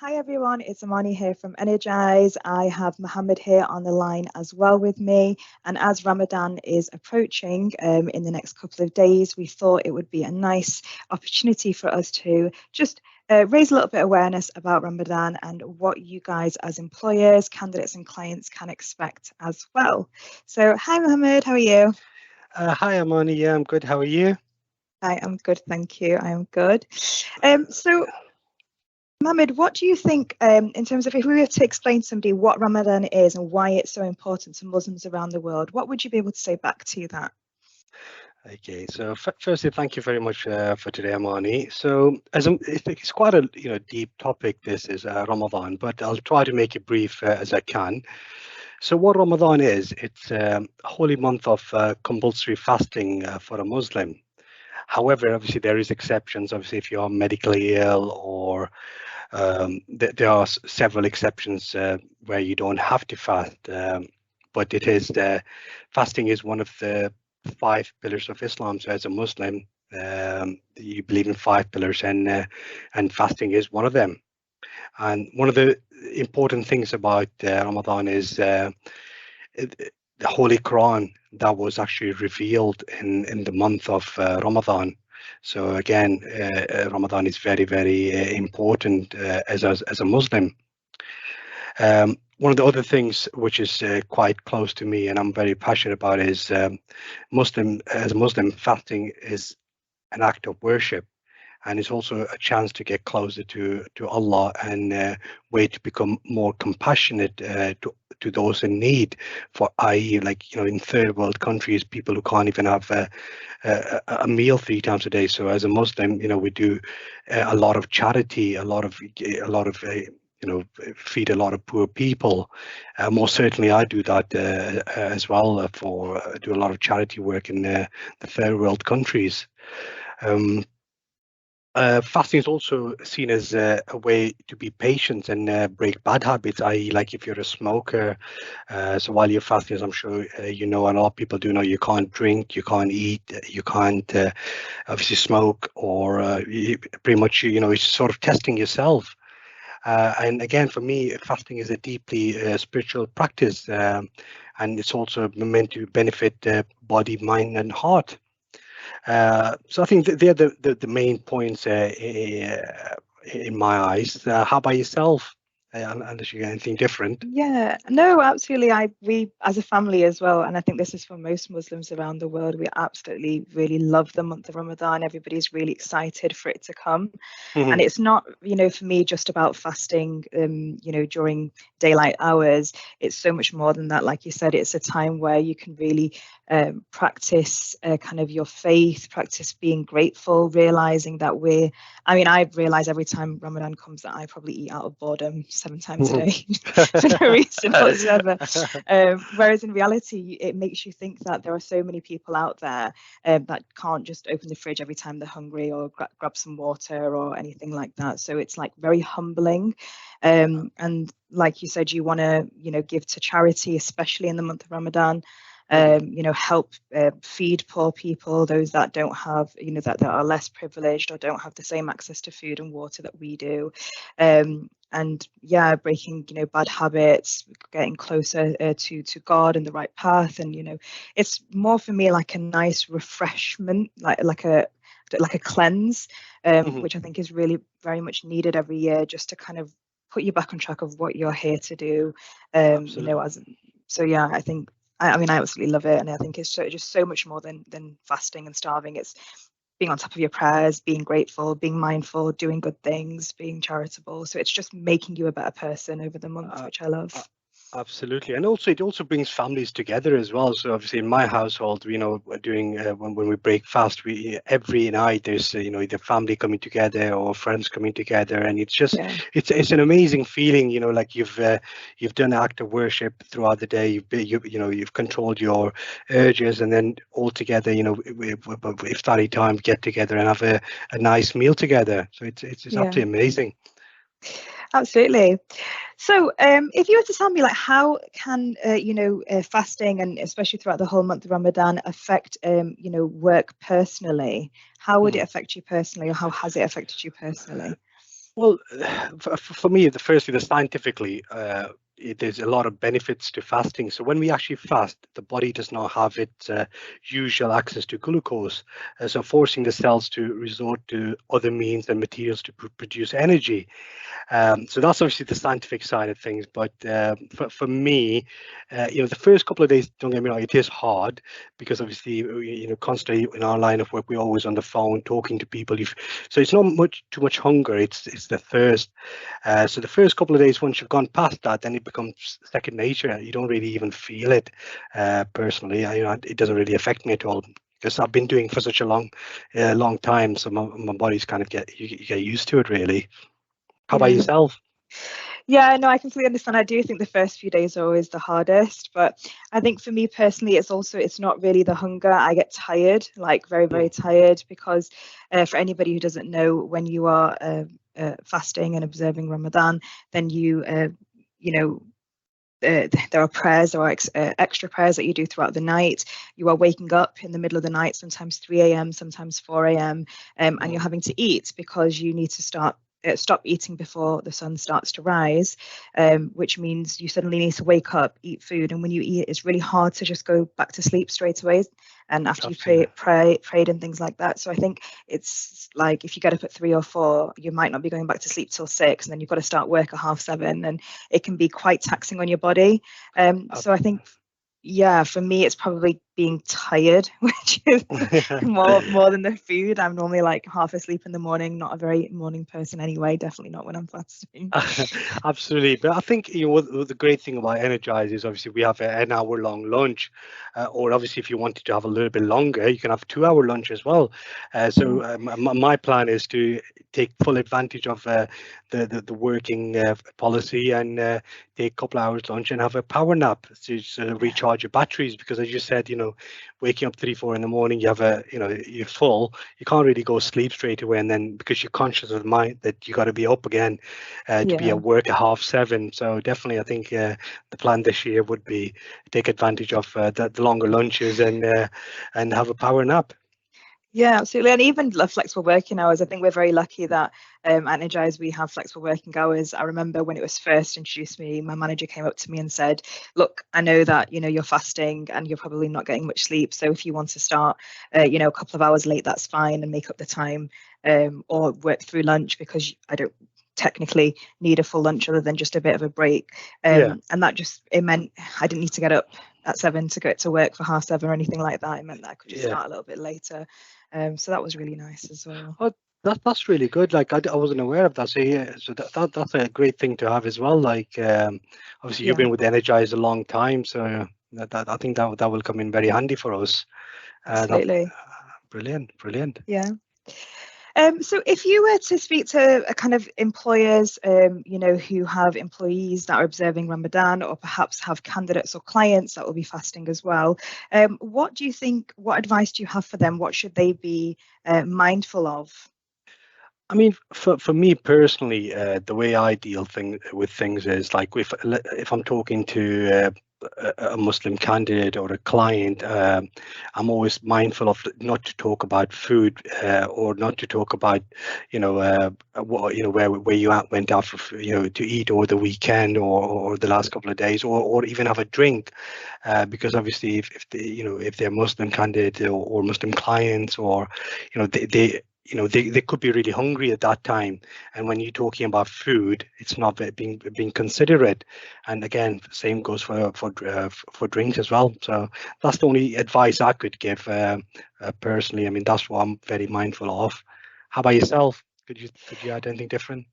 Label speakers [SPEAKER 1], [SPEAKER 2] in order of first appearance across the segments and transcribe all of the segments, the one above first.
[SPEAKER 1] Hi everyone, it's Amani here from Energize. I have Mohammed here on the line as well with me. And as Ramadan is approaching in the next couple of days, we thought it would be a nice opportunity for us to just raise a little bit of awareness about Ramadan and what you guys as employers, candidates and clients can expect as well. So hi Mohammed, how are you?
[SPEAKER 2] Hi, Amani. Yeah, I'm good. How are you?
[SPEAKER 1] I am good, thank you. I am good. So Mohammed, what do you think in terms of if we were to explain to somebody what Ramadan is and why it's so important to Muslims around the world, what would you be able to say back to that?
[SPEAKER 2] Okay, so firstly, thank you very much for today, Amani. So, it's quite a deep topic. This is Ramadan, but I'll try to make it brief as I can. So, what Ramadan is, it's a holy month of compulsory fasting for a Muslim. However, obviously there is exceptions. Obviously, if you are medically ill or there are several exceptions where you don't have to fast, but it is fasting is one of the five pillars of Islam. So as a Muslim, you believe in five pillars, and fasting is one of them. And one of the important things about Ramadan is the Holy Quran that was actually revealed in the month of Ramadan. So again, Ramadan is very, very important as a Muslim. One of the other things which is quite close to me and I'm very passionate about is as a Muslim, fasting is an act of worship, and it's also a chance to get closer to Allah and way to become more compassionate to those in need. For i.e., like in third world countries, people who can't even have a meal three times a day. So as a Muslim, we do a lot of charity, feed a lot of poor people. More certainly, I do that as well. For do a lot of charity work in the third world countries. Um, Fasting is also seen as a way to be patient and break bad habits, i.e., like if you're a smoker. So while you're fasting, as I'm sure and a lot of people do know, you can't drink, you can't eat, you can't obviously smoke, or pretty much, it's sort of testing yourself. And again, for me, fasting is a deeply spiritual practice, and it's also meant to benefit body, mind, and heart. So I think that they're the main points in my eyes. How about yourself? Unless you get anything different.
[SPEAKER 1] Yeah, no, absolutely. We as a family as well, and I think this is for most Muslims around the world. We absolutely really love the month of Ramadan. Everybody's really excited for it to come. And
[SPEAKER 2] Mhm.
[SPEAKER 1] it's not, for me just about fasting, during daylight hours. It's so much more than that. Like you said, it's a time where you can really practice kind of your faith, practice being grateful, realizing that I realize every time Ramadan comes that I probably eat out of boredom 7 times a
[SPEAKER 2] Mhm.
[SPEAKER 1] day for no reason whatsoever. Whereas in reality, it makes you think that there are so many people out there that can't just open the fridge every time they're hungry or grab some water or anything like that. So it's like very humbling. And like you said, you want to, give to charity, especially in the month of Ramadan.
[SPEAKER 2] Mhm.
[SPEAKER 1] Help feed poor people, those that don't have, that are less privileged or don't have the same access to food and water that we do. And yeah, breaking, bad habits, getting closer to God and the right path. And, it's more for me like a nice refreshment, like a cleanse,
[SPEAKER 2] Mhm.
[SPEAKER 1] which I think is really very much needed every year, just to kind of put you back on track of what you're here to do.
[SPEAKER 2] Absolutely.
[SPEAKER 1] As so yeah, I think I mean I absolutely love it, and I think it's just so much more than fasting and starving. It's being on top of your prayers, being grateful, being mindful, doing good things, being charitable. So it's just making you a better person over the month,
[SPEAKER 2] Uh,
[SPEAKER 1] which I love.
[SPEAKER 2] Absolutely, and also it also brings families together as well. So obviously, in my household, during when we break fast, we every night there's either family coming together or friends coming together, and
[SPEAKER 1] Yeah,
[SPEAKER 2] it's an amazing feeling. Like you've done an act of worship throughout the day. You've controlled your urges, and then all together, iftar time, get together and have a nice meal together. So it's
[SPEAKER 1] yeah.
[SPEAKER 2] absolutely amazing.
[SPEAKER 1] Absolutely. So, if you were to tell me, like, how can fasting and especially throughout the whole month of Ramadan affect work personally? How would it affect you personally, or how has it affected you personally?
[SPEAKER 2] Well, for me, firstly, scientifically, there's a lot of benefits to fasting. So when we actually fast, the body does not have its usual access to glucose, so forcing the cells to resort to other means and materials to produce energy. So that's obviously the scientific side of things. But for me, the first couple of days, don't get me wrong, it is hard because obviously, constantly in our line of work, we're always on the phone talking to people. So it's not too much hunger. It's the thirst. So the first couple of days, once you've gone past that, then it becomes second nature. You don't really even feel it. Personally, it doesn't really affect me at all. Because I've been doing it for such a long time, so my body's kind of you get used to it really. How about
[SPEAKER 1] Yeah.
[SPEAKER 2] yourself?
[SPEAKER 1] Yeah, no, I completely understand. I do think the first few days are always the hardest, but I think for me personally, it's not really the hunger. I get tired, like very, very
[SPEAKER 2] Mm,
[SPEAKER 1] tired, because for anybody who doesn't know, when you are fasting and observing Ramadan, then you know, there are prayers, there are extra prayers that you do throughout the night. You are waking up in the middle of the night, sometimes 3 a.m., sometimes 4 a.m., and you're
[SPEAKER 2] mm,
[SPEAKER 1] having to eat because you need to stop eating before the sun starts to rise, which means you suddenly need to wake up, eat food, and when you eat, it's really hard to just go back to sleep straight away. And after you
[SPEAKER 2] absolutely.
[SPEAKER 1] prayed and things like that. So I think it's like if you get up at 3 or 4, you might not be going back to sleep till 6, and then you've got to start work at 7:30, and it can be quite taxing on your body. So I think, yeah, for me, it's probably being tired, which is more than the food. I'm normally like half asleep in the morning, not a very morning person anyway, definitely not when I'm fasting.
[SPEAKER 2] Absolutely, but I think what the great thing about Energize is obviously we have an hour-long lunch, or obviously if you wanted to have a little bit longer, you can have 2-hour lunch as well.
[SPEAKER 1] Yeah.
[SPEAKER 2] So my plan is to take full advantage of the working policy and take a couple hours lunch and have a power nap to sort of
[SPEAKER 1] Yeah.
[SPEAKER 2] recharge your batteries. Because as you said, waking up 3, 4 in the morning, you have you're full. You can't really go sleep straight away, and then because you're conscious of the mind that you got to be up again to be
[SPEAKER 1] Yeah.
[SPEAKER 2] at work at 7:30. So definitely, I think the plan this year would be take advantage of the longer lunches and have a power nap.
[SPEAKER 1] Yeah, absolutely. And even flexible working hours, I think we're very lucky that at Energize we have flexible working hours. I remember when it was first introduced me, my manager came up to me and said, "Look, I know that you're fasting and you're probably not getting much sleep. So if you want to start, a couple of hours late, that's fine, and make up the time, or work through lunch because I don't technically need a full lunch other than just a bit of a break."
[SPEAKER 2] Yeah.
[SPEAKER 1] And that just it meant I didn't need to get up at 7 to go to work for 7:30 or anything like that. It meant that I could just
[SPEAKER 2] Yeah.
[SPEAKER 1] start a little bit later. So that was really nice as well.
[SPEAKER 2] Oh, that's really good. Like I wasn't aware of that. So yeah, so that's a great thing to have as well. Like obviously you've
[SPEAKER 1] Yeah,
[SPEAKER 2] been with Energize a long time, so I think that will come in very handy for us. That
[SPEAKER 1] absolutely.
[SPEAKER 2] brilliant, brilliant.
[SPEAKER 1] Yeah. So if you were to speak to a kind of employers, who have employees that are observing Ramadan, or perhaps have candidates or clients that will be fasting as well, what do you think? What advice do you have for them? What should they be mindful of?
[SPEAKER 2] I mean, for me personally, the way I deal with things is like if I'm talking to a Muslim candidate or a client, I'm always mindful of not to talk about food or not to talk about what where you went out for to eat over the weekend or the last couple of days or even have a drink because obviously if they if they're Muslim candidates or Muslim clients or they could be really hungry at that time, and when you're talking about food, it's not being considerate. And again, same goes for drinks as well. So that's the only advice I could give personally. I mean, that's what I'm very mindful of. How about yourself? Could you add anything different?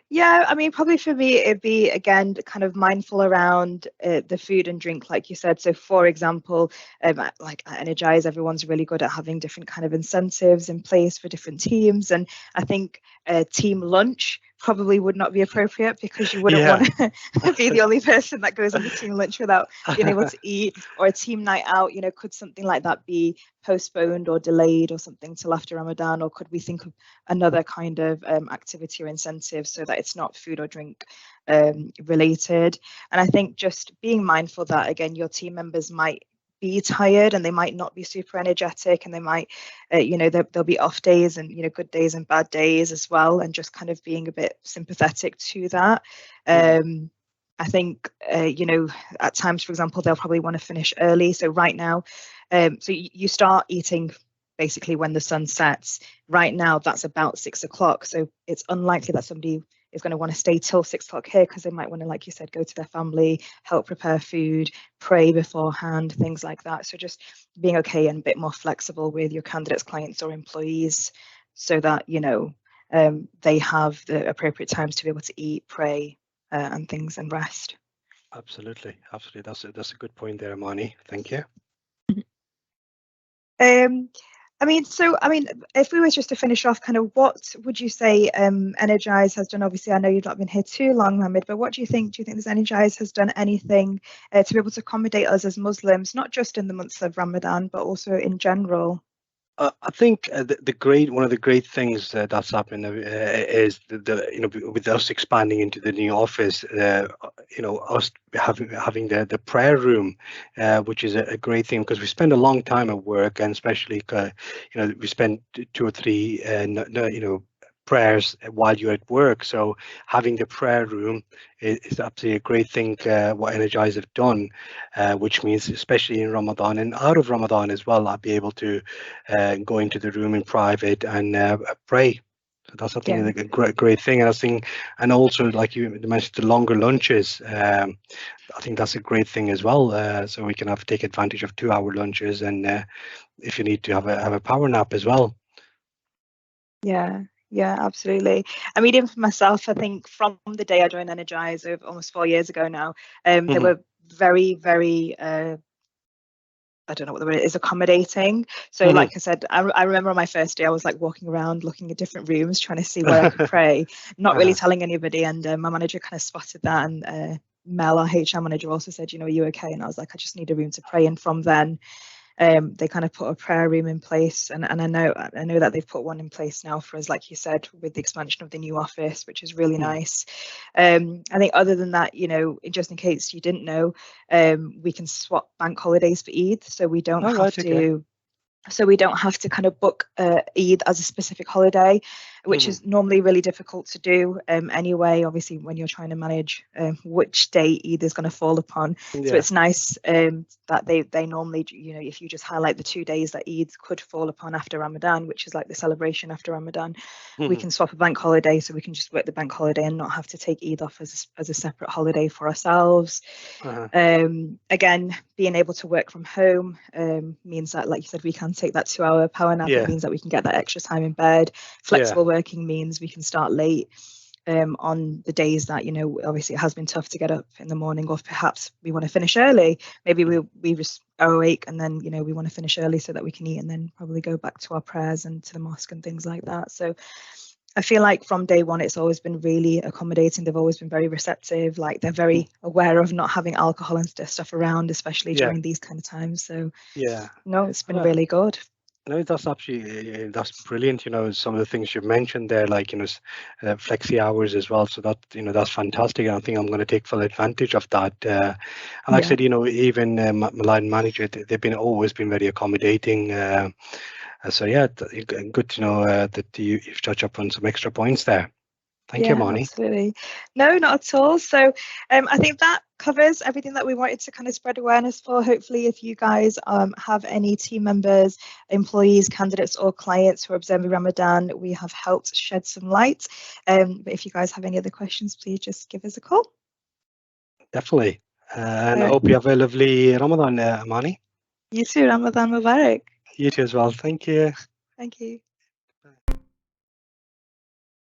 [SPEAKER 1] Yeah, I mean, probably for me, it'd be again kind of mindful around the food and drink, like you said. So, for example, like at Energize, everyone's really good at having different kind of incentives in place for different teams, and I think team lunch probably would not be appropriate because you wouldn't want
[SPEAKER 2] Yeah.
[SPEAKER 1] to be the only person that goes on the team lunch without being able to eat, or a team night out. Could something like that be postponed or delayed or something till after Ramadan, or could we think of another kind of activity or incentive so that it's not food or drink related? And I think just being mindful that again your team members might be tired and they might not be super energetic, and they might, there'll be off days and, good days and bad days as well, and just kind of being a bit sympathetic to that. I think, at times, for example, they'll probably want to finish early. So right now, so you start eating basically when the sun sets. Right now, that's about 6 o'clock. So it's unlikely that somebody is going to want to stay till 6 o'clock here, because they might want to, like you said, go to their family, help prepare food, pray beforehand, things like that. So just being okay and a bit more flexible with your candidates, clients, or employees, so that, they have the appropriate times to be able to eat, pray, and things, and rest.
[SPEAKER 2] Absolutely. That's a good point there, Amani. Thank you.
[SPEAKER 1] If we were just to finish off, kind of, what would you say Energize has done? Obviously, I know you've not been here too long, Mohammed, but what do you think? Do you think this Energize has done anything to be able to accommodate us as Muslims, not just in the months of Ramadan, but also in general?
[SPEAKER 2] I think one of the great things that's happened is with us expanding into the new office, us having the prayer room, which is a great thing, because we spend a long time at work, and especially we spend 2 or 3 prayers while you're at work. So having the prayer room is absolutely a great thing, what Energize have done, which means especially in Ramadan and out of Ramadan as well, I'll be able to go into the room in private and pray. So that's something,
[SPEAKER 1] Yeah.
[SPEAKER 2] a great thing. And also, like you mentioned, the longer lunches. I think that's a great thing as well. So we can take advantage of 2-hour lunches, and if you need to have a power nap as well.
[SPEAKER 1] Yeah, absolutely. I mean, even for myself, I think from the day I joined Energize over almost 4 years ago now, they were very, very, I don't know what the word is, accommodating. So like I said, I remember on my first day, I was like walking around looking at different rooms, trying to see where I could pray, not really telling anybody. And my manager kind of spotted that. And Mel, our HR manager, also said, are you okay? And I was like, I just need a room to pray. And from then, they kind of put a prayer room in place, and I know that they've put one in place now for us, like you said, with the expansion of the new office, which is really nice. I think other than that, just in case you didn't know, we can swap bank holidays for Eid, so we don't have to. So we don't have to kind of book Eid as a specific holiday, which is normally really difficult to do anyway, obviously, when you're trying to manage which day Eid is going to fall upon. So it's nice that they normally, if you just highlight the 2 days that Eid could fall upon after Ramadan, which is like the celebration after Ramadan, we can swap a bank holiday, so we can just work the bank holiday and not have to take Eid off as a separate holiday for ourselves. Again, being able to work from home means that, like you said, we can take that 2-hour power nap. It means that we can get that extra time in bed. Flexible working means we can start late on the days that, obviously it has been tough to get up in the morning, or perhaps we want to finish early. Maybe we just are awake, and then, we want to finish early so that we can eat and then probably go back to our prayers and to the mosque and things like that. So I feel like from day one, it's always been really accommodating. They've always been very receptive. Like, they're very aware of not having alcohol and stuff around, especially during these kind of times. So it's been really good.
[SPEAKER 2] No, that's absolutely, that's brilliant. Some of the things you've mentioned there, like, flexi hours as well. So that, that's fantastic. And I think I'm going to take full advantage of that. And like I said, even my line manager, they've always been very accommodating. So yeah, good to know that you've touched up on some extra points there. Thank you, Amani.
[SPEAKER 1] Absolutely. No, not at all. So I think that covers everything that we wanted to kind of spread awareness for. Hopefully, if you guys have any team members, employees, candidates, or clients who are observing Ramadan, we have helped shed some light. But if you guys have any other questions, please just give us a call.
[SPEAKER 2] Definitely. And I hope you have a lovely Ramadan, Amani.
[SPEAKER 1] You too, Ramadan Mubarak.
[SPEAKER 2] You too as well. Thank you.
[SPEAKER 1] Thank you.